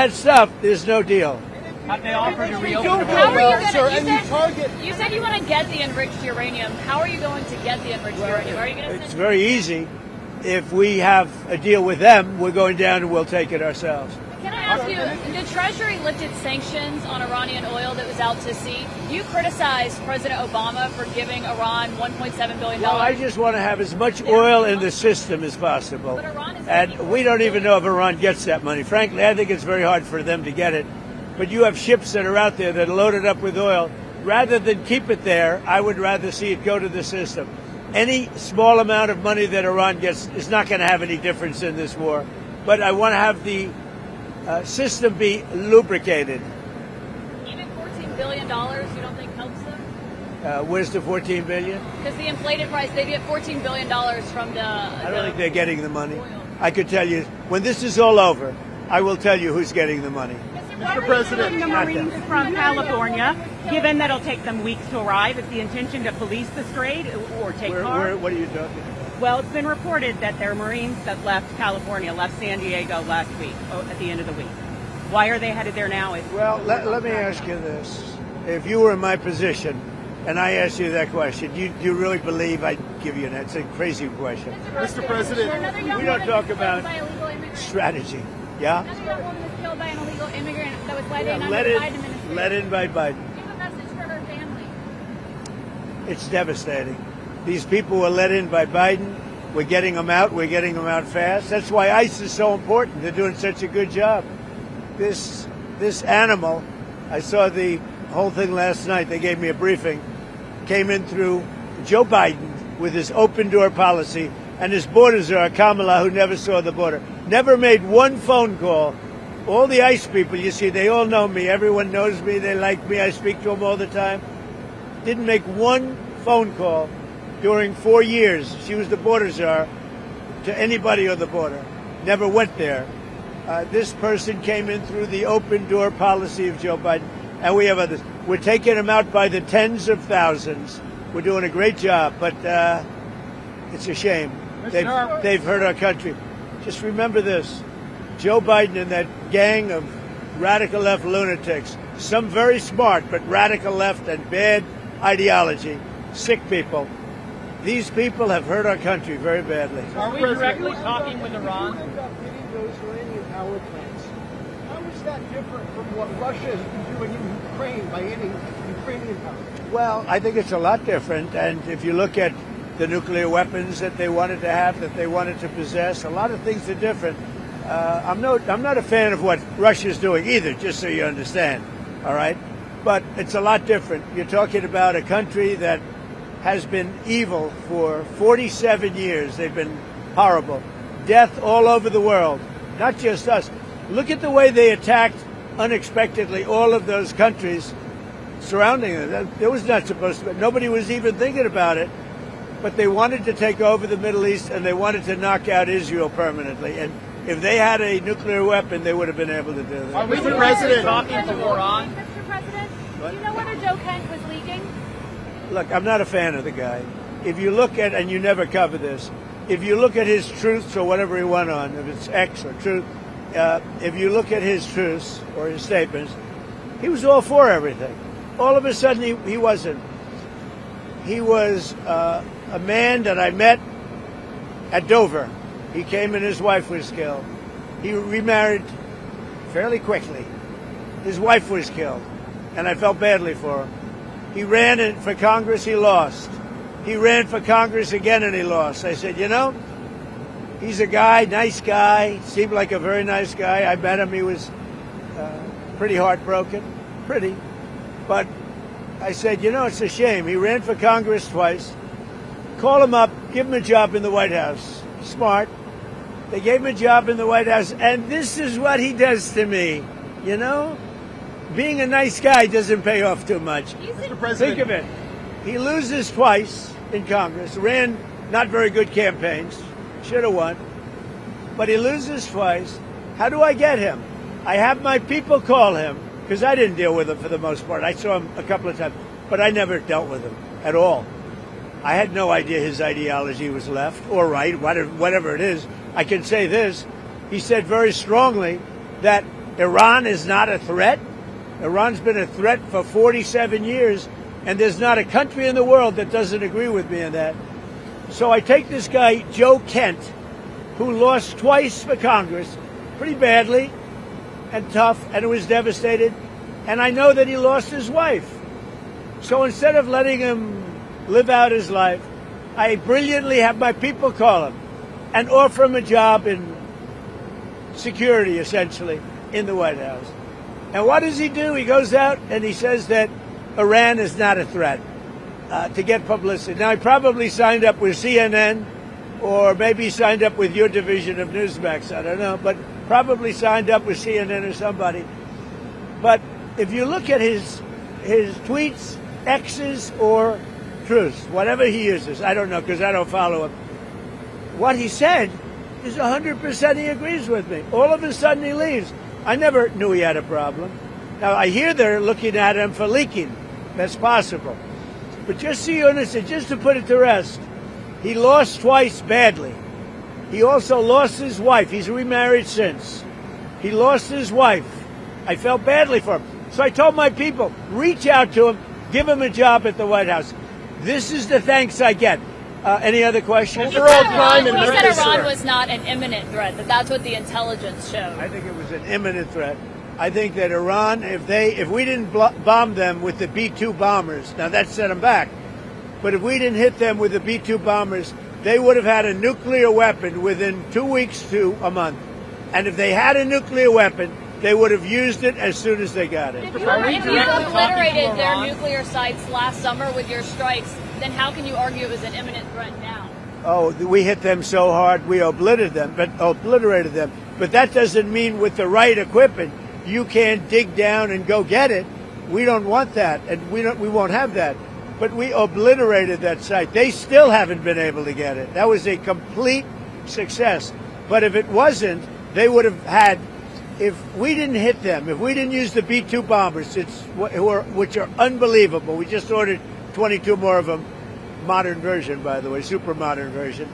that stuff, there's no deal. Have they offered to reopen? How are you going to? You said you want to get the enriched uranium. How are you going to get the enriched uranium? Are you going to? It's very easy. If we have a deal with them, we're going down and we'll take it ourselves. Can I ask you, the Treasury lifted sanctions on Iranian oil that was out to sea. You criticized President Obama for giving Iran $1.7 billion. Well, I just want to have as much oil in the system as possible. And we don't even know if Iran gets that money. Frankly, I think it's very hard for them to get it. But you have ships that are out there that are loaded up with oil. Rather than keep it there, I would rather see it go to the system. Any small amount of money that Iran gets is not going to have any difference in this war. But I want to have the system be lubricated. Even $14 billion, you don't think helps them? Where's the $14 billion? Because the inflated price, they get $14 billion from the. I don't think they're getting the money. I could tell you, when this is all over, I will tell you who's getting the money. Mr. President, the Marines from California, given that it'll take them weeks to arrive, is the intention to police the strait or take cars? What are you talking about? Well, it's been reported that there are Marines that left California, left San Diego last week, at the end of the week. Why are they headed there now? Well, let me ask you this. If you were in my position and I asked you that question, do you really believe I'd give you that? It's a crazy question. Mr. President, we don't talk about strategy. Yeah? Another young woman was killed by an illegal immigrant that was let in under the Biden administration. Let in by Biden. Do you have a message for her family? It's devastating. These people were let in by Biden. We're getting them out. We're getting them out fast. That's why ICE is so important. They're doing such a good job. This animal, I saw the whole thing last night. They gave me a briefing. Came in through Joe Biden with his open door policy and his border czar, Kamala, who never saw the border. Never made one phone call. All the ICE people, you see, they all know me. Everyone knows me. They like me. I speak to them all the time. Didn't make one phone call during 4 years. She was the border czar to anybody on the border. Never went there. This person came in through the open door policy of Joe Biden, and we have others. We're taking them out by the tens of thousands. We're doing a great job, but it's a shame. They've hurt our country. Just remember this. Joe Biden and that gang of radical left lunatics, some very smart, but radical left and bad ideology, sick people. These people have hurt our country very badly. Are we directly talking with Iran? Hitting those Iranian power plants. How is that different from what Russia has been doing in Ukraine by hitting Ukrainian power plants? Well, I think it's a lot different. And if you look at the nuclear weapons that they wanted to have, that they wanted to possess, a lot of things are different. I'm not a fan of what Russia's doing either, just so you understand. All right? But it's a lot different. You're talking about a country that has been evil for 47 years. They've been horrible. Death all over the world, not just us. Look at the way they attacked unexpectedly all of those countries surrounding them. It was not supposed to be. Nobody was even thinking about it. But they wanted to take over the Middle East, and they wanted to knock out Israel permanently. And if they had a nuclear weapon, they would have been able to do that. Are we the president talking to Iran? Mr. President, do you know whether Joe Kent was leaking? Look, I'm not a fan of the guy. If you look at, and you never cover this, if you look at his truths or whatever he went on, if it's X or truth, if you look at his truths or his statements, he was all for everything. All of a sudden, he wasn't. He was a man that I met at Dover. He came and his wife was killed. He remarried fairly quickly. His wife was killed, and I felt badly for him. He ran for Congress, he lost. He ran for Congress again, and he lost. I said, you know, he's a guy, nice guy, seemed like a very nice guy. I met him. He was pretty heartbroken, But I said, you know, it's a shame. He ran for Congress twice. Call him up, give him a job in the White House. Smart. They gave him a job in the White House, and this is what he does to me, you know? Being a nice guy doesn't pay off too much. Mr. President. Think of it. He loses twice in Congress, ran not very good campaigns, should have won, but he loses twice. How do I get him? I have my people call him, because I didn't deal with him for the most part. I saw him a couple of times, but I never dealt with him at all. I had no idea his ideology was left or right, whatever it is. I can say this. He said very strongly that Iran is not a threat. Iran's been a threat for 47 years, and there's not a country in the world that doesn't agree with me on that. So I take this guy, Joe Kent, who lost twice for Congress, pretty badly and tough, and was devastated, and I know that he lost his wife. So instead of letting him live out his life, I brilliantly have my people call him and offer him a job in security, essentially, in the White House. And what does he do? He goes out and he says that Iran is not a threat to get publicity. Now, he probably signed up with CNN, or maybe signed up with your division of Newsmax, I don't know, but probably signed up with CNN or somebody. But if you look at his tweets, X's or Truths, whatever he uses, I don't know because I don't follow him, what he said is 100% he agrees with me. All of a sudden he leaves. I never knew he had a problem. Now, I hear they're looking at him for leaking. That's possible. But just so you understand, just to put it to rest, he lost twice badly. He also lost his wife. He's remarried since. He lost his wife. I felt badly for him. So I told my people, reach out to him, give him a job at the White House. This is the thanks I get. Any other questions? He said Iran was not an imminent threat, that's what the intelligence showed. I think it was an imminent threat. I think that Iran, if we didn't bomb them with the B-2 bombers, now that set them back, but if we didn't hit them with the B-2 bombers, they would have had a nuclear weapon within 2 weeks to a month. And if they had a nuclear weapon, they would have used it as soon as they got it. If you obliterated their nuclear sites last summer with your strikes, then how can you argue it was an imminent threat now? Oh, we hit them so hard, we obliterated them. But that doesn't mean with the right equipment, you can't dig down and go get it. We don't want that, and we won't have that. But we obliterated that site. They still haven't been able to get it. That was a complete success. But if it wasn't, they would have had, if we didn't hit them, if we didn't use the B-2 bombers, which are unbelievable. We just ordered 22 more of them, modern version, by the way, super modern version.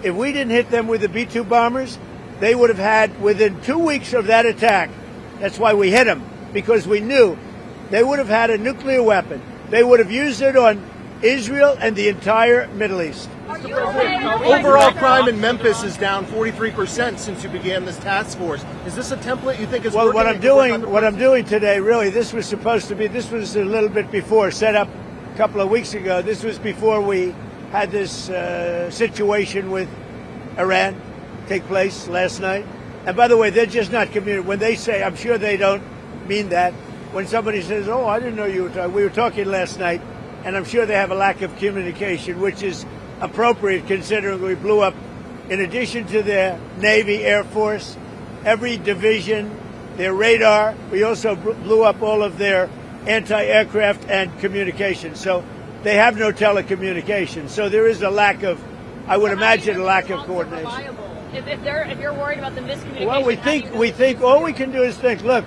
If we didn't hit them with the B-2 bombers, they would have had, within 2 weeks of that attack, that's why we hit them, because we knew they would have had a nuclear weapon. They would have used it on Israel and the entire Middle East. Overall crime in Memphis is down 43% since you began this task force. Is this a template you think is working? Well, what I'm doing today, really, this was a little bit before, set up a couple of weeks ago. This was before we had this situation with Iran take place last night. And by the way, they're just not communicating. When they say, I'm sure they don't mean that. When somebody says, oh, I didn't know you were talking. We were talking last night, and I'm sure they have a lack of communication, which is appropriate considering we blew up, in addition to their Navy, Air Force, every division, their radar. We also blew up all of their anti-aircraft and communication. So they have no telecommunications. So there is a lack of, I would imagine, a lack of coordination. If you're worried about the miscommunication. Well, we think all we can do is think, look,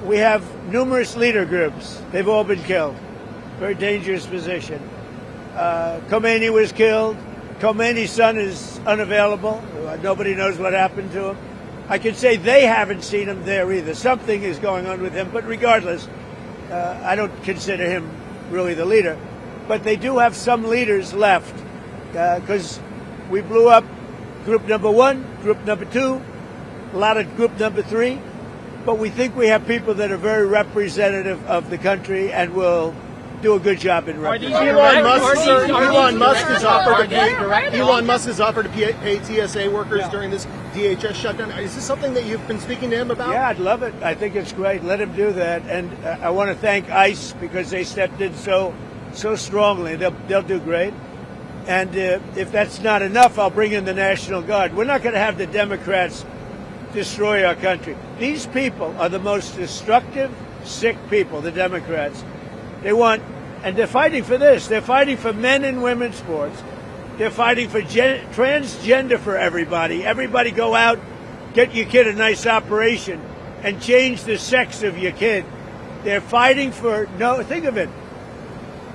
we have numerous leader groups. They've all been killed. Very dangerous position. Khomeini was killed. Khomeini's son is unavailable. Nobody knows what happened to him. I can say they haven't seen him there either. Something is going on with him. But regardless, I don't consider him really the leader. But they do have some leaders left because we blew up group number 1, group number 2, a lot of group number 3. But we think we have people that are very representative of the country and will do a good job in representing. Elon Musk has offered to pay TSA workers during this DHS shutdown. Is this something that you've been speaking to him about? Yeah, I'd love it. I think it's great. Let him do that. And I want to thank ICE because they stepped in so strongly. They'll do great. And if that's not enough, I'll bring in the National Guard. We're not going to have the Democrats destroy our country. These people are the most destructive, sick people, the Democrats. They want, and they're fighting for this. They're fighting for men and women's sports. They're fighting for transgender for everybody. Everybody go out, get your kid a nice operation, and change the sex of your kid. They're fighting for, think of it.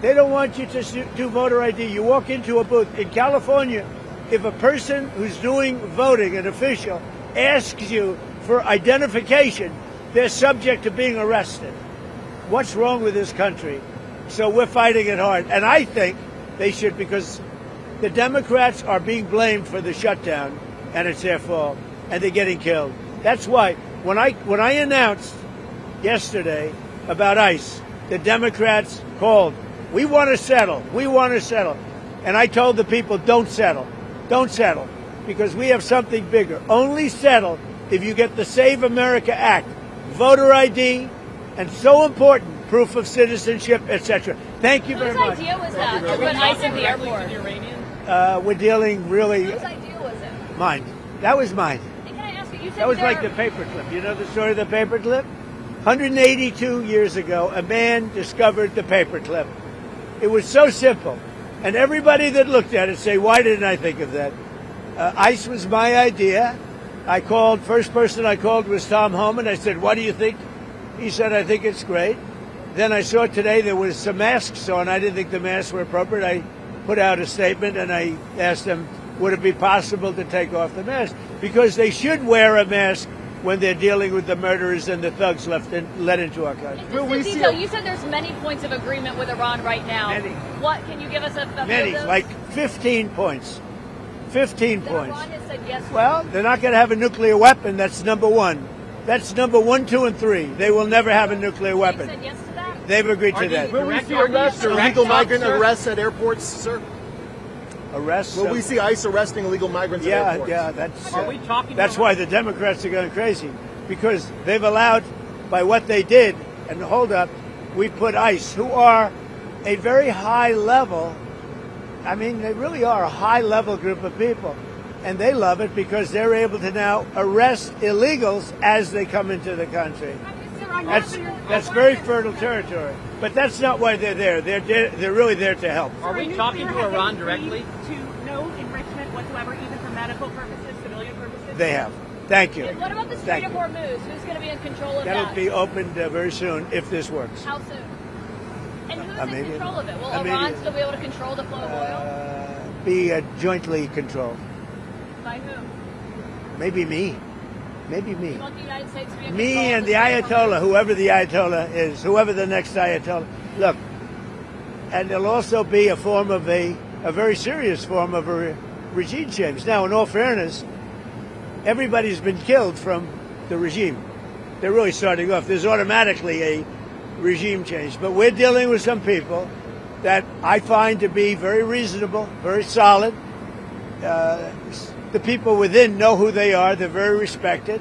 They don't want you to do voter ID. You walk into a booth. In California, if a person who's doing voting, an official, asks you for identification, they're subject to being arrested. What's wrong with this country? So we're fighting it hard. And I think they should, because the Democrats are being blamed for the shutdown, and it's their fault, and they're getting killed. That's why when I announced yesterday about ICE, the Democrats called. We want to settle. We want to settle. And I told the people, don't settle. Don't settle. Because we have something bigger. Only settle if you get the Save America Act, voter ID, and so important, proof of citizenship, etc. Thank you very much. Whose idea was that to put ICE at the airport? We're dealing really... Whose idea was it? Mine. That was mine. And can I ask you said That was like the paperclip. You know the story of the paperclip? 182 years ago, a man discovered the paperclip. It was so simple. And everybody that looked at it say, why didn't I think of that? ICE was my idea. I called, first person I called was Tom Homan. I said, what do you think? He said, I think it's great. Then I saw today there was some masks on. I didn't think the masks were appropriate. I put out a statement and I asked them, would it be possible to take off the mask? Because they should wear a mask when they're dealing with the murderers and the thugs let into our country. You said there's many points of agreement with Iran right now. Many. What, can you give us a Many, few of those? like 15 points. 15 points. Iran has said yes. Well, they're not going to have a nuclear weapon. That's number one. That's number 1, 2, and 3. They will never have a nuclear weapon. Said yes to that? They've agreed to that. Will we see illegal migrant arrests at airports, sir? Arrests? Will we see ICE arresting illegal migrants at airports? Yeah, that's. Are we talking That's about- why the Democrats are going crazy, because they've allowed, by what they did, and hold up, we put ICE, who are a very high level. I mean, they really are a high level group of people, and they love it because they're able to now arrest illegals as they come into the country. That's very fertile territory. But that's not why they're there. They're really there to help. Are we talking to Iran directly? To no enrichment whatsoever, even for medical purposes, civilian purposes? They have. Thank you. What about the Strait of Hormuz? Who's going to be in control of That'll that? be opened very soon if this works. How soon? And who's in Immediately. control of it? Will Immediately. Iran still be able to control the flow of oil? Be jointly controlled. By who? Maybe me. Maybe me. You want the United States to be in Me control and of the Strait of Ayatollah, Hormuz? whoever the Ayatollah is, whoever the next Ayatollah. Look, and there'll also be a form of a very serious form of a regime change. Now, in all fairness, everybody's been killed from the regime. They're really starting off. There's automatically a regime change. But we're dealing with some people that I find to be very reasonable, very solid. The people within know who they are. They're very respected.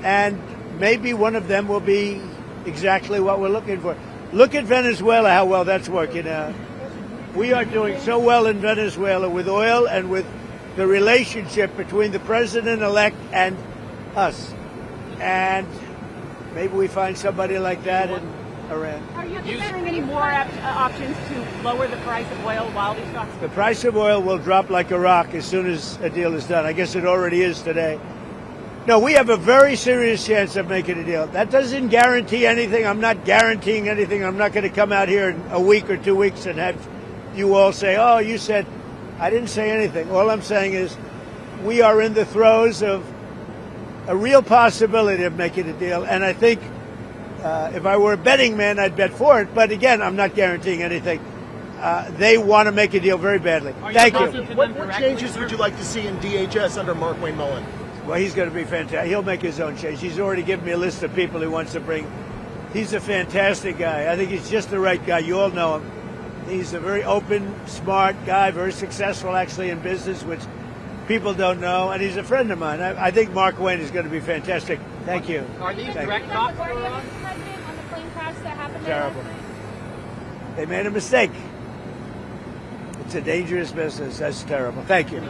And maybe one of them will be exactly what we're looking for. Look at Venezuela, how well that's working out. We are doing so well in Venezuela with oil and with the relationship between the president-elect and us. And maybe we find somebody like that in Iran. Are you considering any more options to lower the price of oil while these talks? The price of oil will drop like a rock as soon as a deal is done. I guess it already is today. No, we have a very serious chance of making a deal. That doesn't guarantee anything. I'm not guaranteeing anything. I'm not going to come out here in a week or 2 weeks and have you all say, oh, you said. I didn't say anything. All I'm saying is we are in the throes of a real possibility of making a deal. And I think if I were a betting man, I'd bet for it. But again, I'm not guaranteeing anything. They want to make a deal very badly. Thank you. What changes would you like to see in DHS under Mark Wayne Mullen? Well, he's going to be fantastic. He'll make his own change. He's already given me a list of people he wants to bring. He's a fantastic guy. I think he's just the right guy. You all know him. He's a very open, smart guy, very successful actually in business, which people don't know. And he's a friend of mine. I think Mark Wayne is going to be fantastic. Thank you. Are these Thank direct you. talks to Are you Iran? president on the plane crash that happened Terrible. there last week? They made a mistake. It's a dangerous business. That's terrible. Thank you.